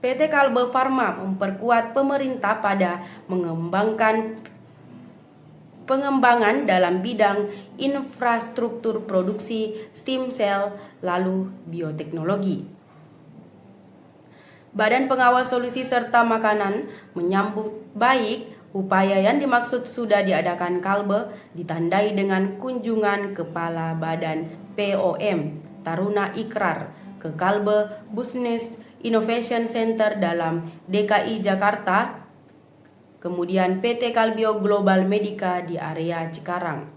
PT Kalbe Farma memperkuat pemerintah pada pengembangan dalam bidang infrastruktur produksi stem cell lalu bioteknologi. Badan Pengawas Solusi serta Makanan menyambut baik upaya yang dimaksud sudah diadakan Kalbe ditandai dengan kunjungan Kepala Badan POM Taruna Ikrar ke Kalbe Business Innovation Center dalam DKI Jakarta, kemudian PT Kalbio Global Medica di area Cikarang.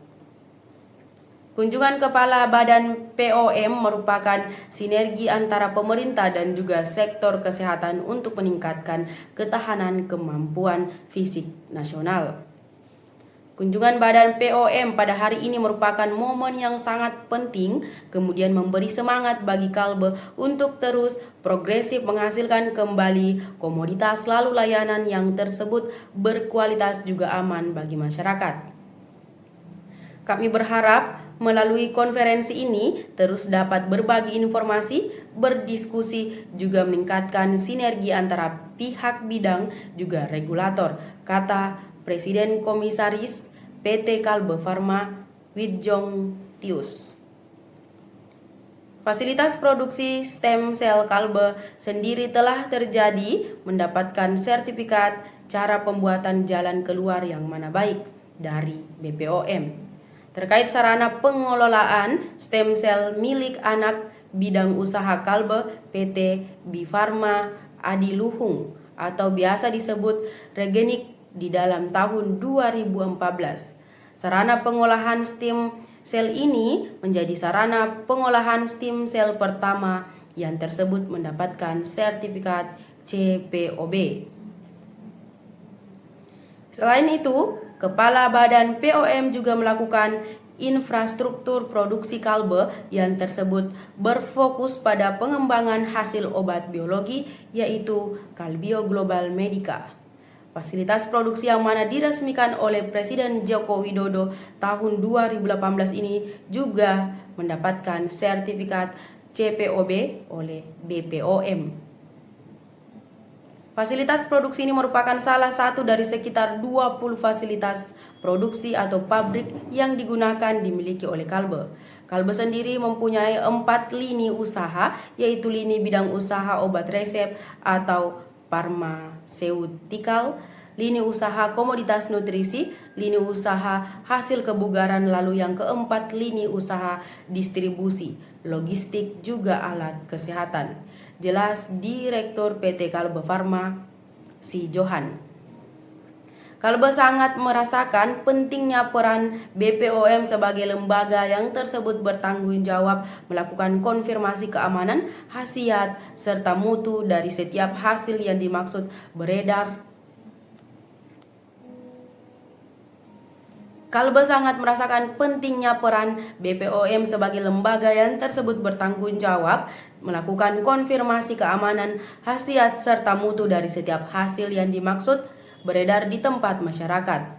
Kunjungan Kepala Badan POM merupakan sinergi antara pemerintah dan juga sektor kesehatan untuk meningkatkan ketahanan kemampuan fisik nasional. Kunjungan Badan POM pada hari ini merupakan momen yang sangat penting, kemudian memberi semangat bagi Kalbe untuk terus progresif menghasilkan kembali komoditas lalu layanan yang tersebut berkualitas juga aman bagi masyarakat. Kami berharap melalui konferensi ini terus dapat berbagi informasi, berdiskusi, juga meningkatkan sinergi antara pihak bidang juga regulator, kata Presiden Komisaris PT Kalbe Farma Widjong Tius. Fasilitas produksi stem cell Kalbe sendiri telah terjadi mendapatkan sertifikat cara pembuatan jalan keluar yang mana baik dari BPOM. Terkait sarana pengelolaan stem cell milik anak bidang usaha Kalbe PT Bifarma Adiluhung atau biasa disebut Regenik di dalam tahun 2014. Sarana pengolahan stem cell ini menjadi sarana pengolahan stem cell pertama yang tersebut mendapatkan sertifikat CPOB. Selain itu, Kepala Badan POM juga melakukan infrastruktur produksi Kalbe yang tersebut berfokus pada pengembangan hasil obat biologi yaitu Kalbio Global Medica. Fasilitas produksi yang mana diresmikan oleh Presiden Joko Widodo tahun 2018 ini juga mendapatkan sertifikat CPOB oleh BPOM. Fasilitas produksi ini merupakan salah satu dari sekitar 20 fasilitas produksi atau pabrik yang dimiliki oleh Kalbe. Kalbe sendiri mempunyai 4 lini usaha, yaitu lini bidang usaha obat resep atau farmaseutikal, lini usaha komoditas nutrisi, lini usaha hasil kebugaran, lalu yang keempat lini usaha distribusi, logistik juga alat kesehatan. Jelas Direktur PT Kalbe Farma, Si Johan. Kalbe sangat merasakan pentingnya peran BPOM sebagai lembaga yang tersebut bertanggung jawab melakukan konfirmasi keamanan, khasiat, serta mutu dari setiap hasil yang dimaksud beredar. Kalbe sangat merasakan pentingnya peran BPOM sebagai lembaga yang tersebut bertanggung jawab melakukan konfirmasi keamanan, khasiat, serta mutu dari setiap hasil yang dimaksud beredar di tempat masyarakat.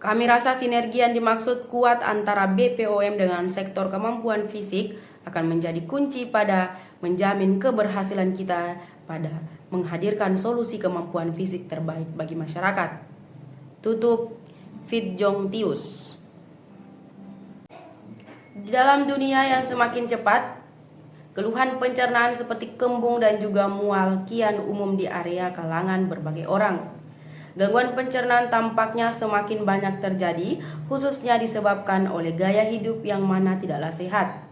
Kami rasa sinergi yang dimaksud kuat antara BPOM dengan sektor kemampuan fisik akan menjadi kunci pada menjamin keberhasilan kita pada menghadirkan solusi kemampuan fisik terbaik bagi masyarakat. Tutup Widjong Tius. Di dalam dunia yang semakin cepat, keluhan pencernaan seperti kembung dan juga mual kian umum di area kalangan berbagai orang. Gangguan pencernaan tampaknya semakin banyak terjadi, khususnya disebabkan oleh gaya hidup yang mana tidaklah sehat.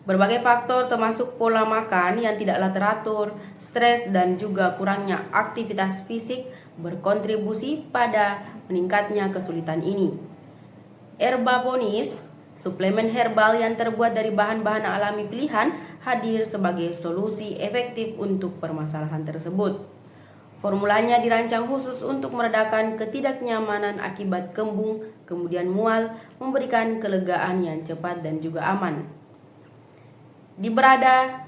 Berbagai faktor termasuk pola makan yang tidaklah teratur, stres, dan juga kurangnya aktivitas fisik berkontribusi pada meningkatnya kesulitan ini. Herbaponis, suplemen herbal yang terbuat dari bahan-bahan alami pilihan, hadir sebagai solusi efektif untuk permasalahan tersebut. Formulanya dirancang khusus untuk meredakan ketidaknyamanan akibat kembung, kemudian mual, memberikan kelegaan yang cepat dan juga aman. Diberada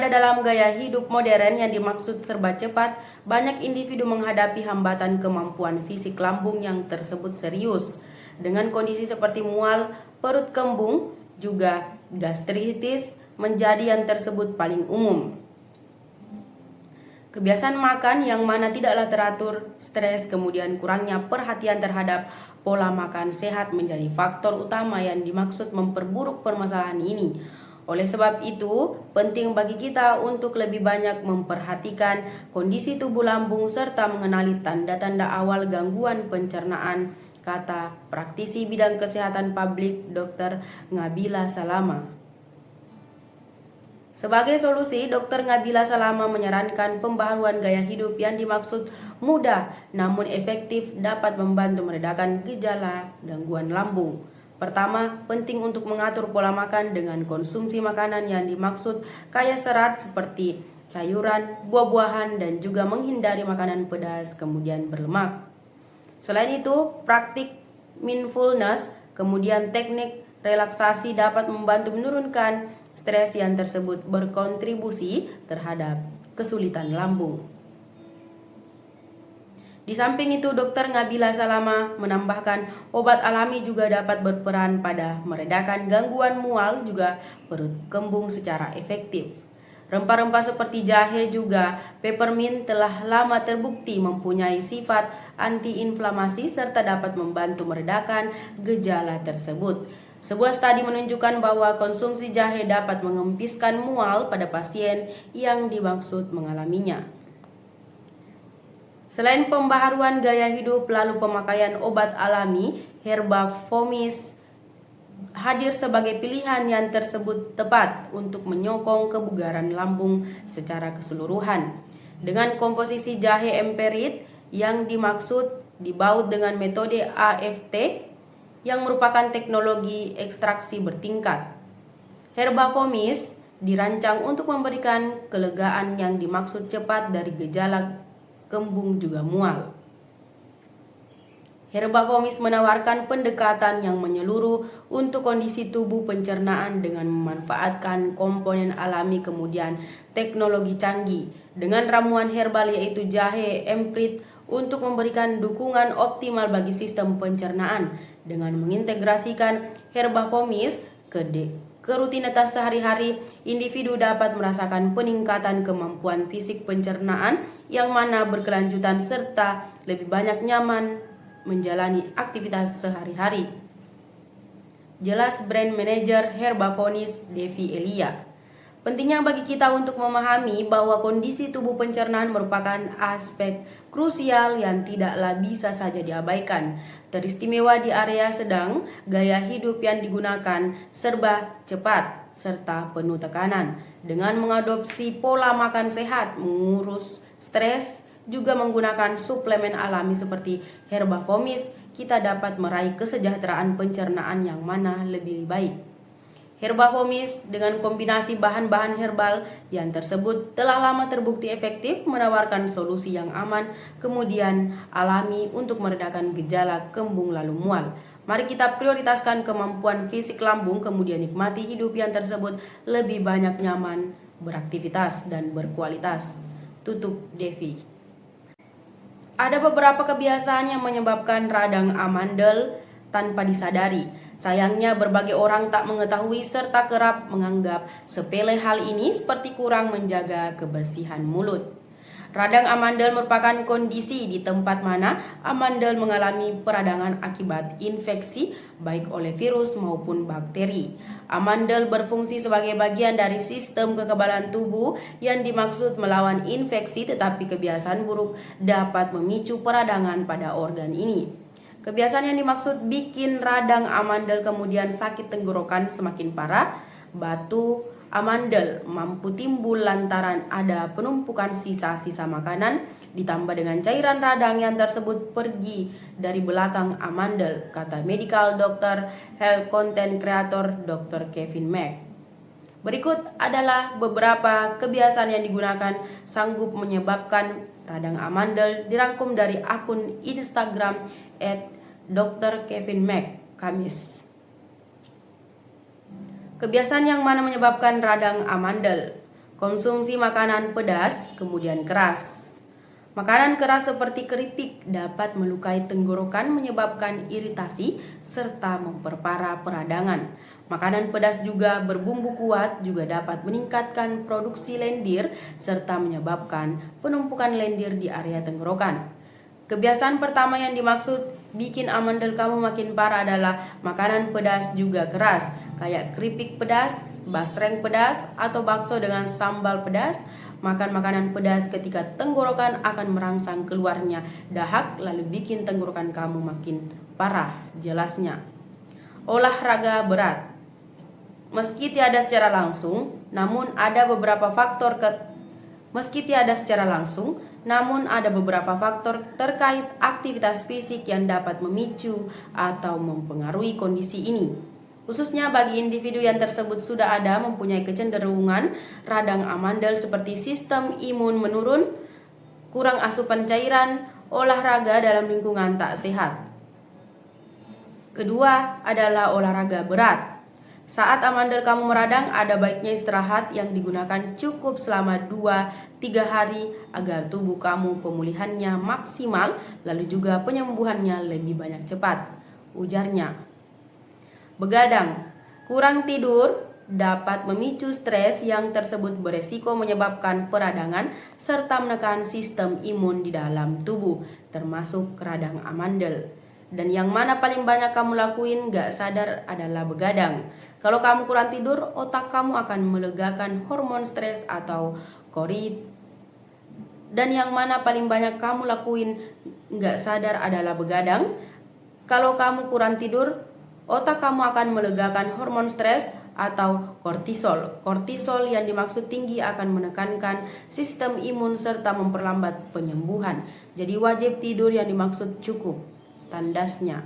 dalam gaya hidup modern yang dimaksud serba cepat, banyak individu menghadapi hambatan kemampuan fisik lambung yang tersebut serius. Dengan kondisi seperti mual, perut kembung, juga gastritis, menjadi yang tersebut paling umum. Kebiasaan makan yang mana tidaklah teratur, stres, kemudian kurangnya perhatian terhadap pola makan sehat menjadi faktor utama yang dimaksud memperburuk permasalahan ini. Oleh sebab itu, penting bagi kita untuk lebih banyak memperhatikan kondisi tubuh lambung serta mengenali tanda-tanda awal gangguan pencernaan, kata praktisi bidang kesehatan publik Dr. Ngabila Salama. Sebagai solusi, Dr. Ngabila Salama menyarankan pembaharuan gaya hidup yang dimaksud mudah namun efektif dapat membantu meredakan gejala gangguan lambung. Pertama, penting untuk mengatur pola makan dengan konsumsi makanan yang dimaksud kaya serat seperti sayuran, buah-buahan, dan juga menghindari makanan pedas kemudian berlemak. Selain itu, praktik mindfulness kemudian teknik relaksasi dapat membantu menurunkan stres yang tersebut berkontribusi terhadap kesulitan lambung. Di samping itu, Dr. Ngabila Salama menambahkan obat alami juga dapat berperan pada meredakan gangguan mual juga perut kembung secara efektif. Rempah-rempah seperti jahe juga peppermint telah lama terbukti mempunyai sifat antiinflamasi serta dapat membantu meredakan gejala tersebut. Sebuah studi menunjukkan bahwa konsumsi jahe dapat mengempiskan mual pada pasien yang dimaksud mengalaminya. Selain pembaharuan gaya hidup, lalu pemakaian obat alami, herba fomis hadir sebagai pilihan yang tersebut tepat untuk menyokong kebugaran lambung secara keseluruhan. Dengan komposisi jahe emperit yang dimaksud dibaut dengan metode AFT, yang merupakan teknologi ekstraksi bertingkat. Herba fomis dirancang untuk memberikan kelegaan yang dimaksud cepat dari gejala kembung juga mual. Herba fomis menawarkan pendekatan yang menyeluruh untuk kondisi tubuh pencernaan dengan memanfaatkan komponen alami kemudian teknologi canggih dengan ramuan herbal yaitu jahe emprit untuk memberikan dukungan optimal bagi sistem pencernaan dengan mengintegrasikan herba fomis ke rutinitas sehari-hari. Individu dapat merasakan peningkatan kemampuan fisik pencernaan yang mana berkelanjutan serta lebih banyak nyaman menjalani aktivitas sehari-hari. Jelas brand manager Herba Fomis Devi Elia. Pentingnya bagi kita untuk memahami bahwa kondisi tubuh pencernaan merupakan aspek krusial yang tidaklah bisa saja diabaikan. Teristimewa di area sedang, gaya hidup yang digunakan serba cepat serta penuh tekanan. Dengan mengadopsi pola makan sehat, mengurus stres, juga menggunakan suplemen alami seperti Herba Fomis, kita dapat meraih kesejahteraan pencernaan yang mana lebih baik. Herba Fomis dengan kombinasi bahan-bahan herbal yang tersebut telah lama terbukti efektif menawarkan solusi yang aman kemudian alami untuk meredakan gejala kembung lalu mual. Mari kita prioritaskan kemampuan fisik lambung kemudian nikmati hidup yang tersebut lebih banyak nyaman, beraktivitas dan berkualitas. Tutup Devi. Ada beberapa kebiasaan yang menyebabkan radang amandel tanpa disadari. Sayangnya berbagai orang tak mengetahui serta kerap menganggap sepele hal ini seperti kurang menjaga kebersihan mulut. Radang amandel merupakan kondisi di tempat mana amandel mengalami peradangan akibat infeksi baik oleh virus maupun bakteri. Amandel berfungsi sebagai bagian dari sistem kekebalan tubuh yang dimaksud melawan infeksi, tetapi kebiasaan buruk dapat memicu peradangan pada organ ini. Kebiasaan yang dimaksud bikin radang amandel kemudian sakit tenggorokan semakin parah. Batu amandel mampu timbul lantaran ada penumpukan sisa-sisa makanan ditambah dengan cairan radang yang tersebut pergi dari belakang amandel, kata medical doctor health content creator Dr. Kevin Mack. Berikut adalah beberapa kebiasaan yang digunakan sanggup menyebabkan radang amandel, dirangkum dari akun Instagram @Dr. Kevin Mack, Kamis. Kebiasaan yang mana menyebabkan radang amandel? Konsumsi makanan pedas kemudian keras. Makanan keras seperti keripik dapat melukai tenggorokan, menyebabkan iritasi, serta memperparah peradangan. Makanan pedas juga berbumbu kuat juga dapat meningkatkan produksi lendir serta menyebabkan penumpukan lendir di area tenggorokan. Kebiasaan pertama yang dimaksud bikin amandel kamu makin parah adalah makanan pedas juga keras, kayak keripik pedas, basreng pedas, atau bakso dengan sambal pedas. Makan makanan pedas ketika tenggorokan akan merangsang keluarnya dahak, lalu bikin tenggorokan kamu makin parah. Jelasnya, olahraga berat. Meski tiada secara langsung, namun ada beberapa faktor terkait aktivitas fisik yang dapat memicu atau mempengaruhi kondisi ini. Khususnya bagi individu yang tersebut sudah ada mempunyai kecenderungan radang amandel seperti sistem imun menurun, kurang asupan cairan, olahraga dalam lingkungan tak sehat. Kedua adalah olahraga berat. Saat amandel kamu meradang, ada baiknya istirahat yang digunakan cukup selama 2-3 hari agar tubuh kamu pemulihannya maksimal, lalu juga penyembuhannya lebih banyak cepat, ujarnya. Begadang, kurang tidur dapat memicu stres yang tersebut beresiko menyebabkan peradangan serta menekan sistem imun di dalam tubuh, termasuk radang amandel. Dan yang mana paling banyak kamu lakuin gak sadar adalah begadang. Kalau kamu kurang tidur, otak kamu akan melegakan hormon stres atau kortisol. Dan yang mana paling banyak kamu lakuin gak sadar adalah begadang. Kalau kamu kurang tidur, otak kamu akan melegakan hormon stres atau kortisol. Kortisol yang dimaksud tinggi akan menekankan sistem imun serta memperlambat penyembuhan. Jadi wajib tidur yang dimaksud cukup. Tandasnya,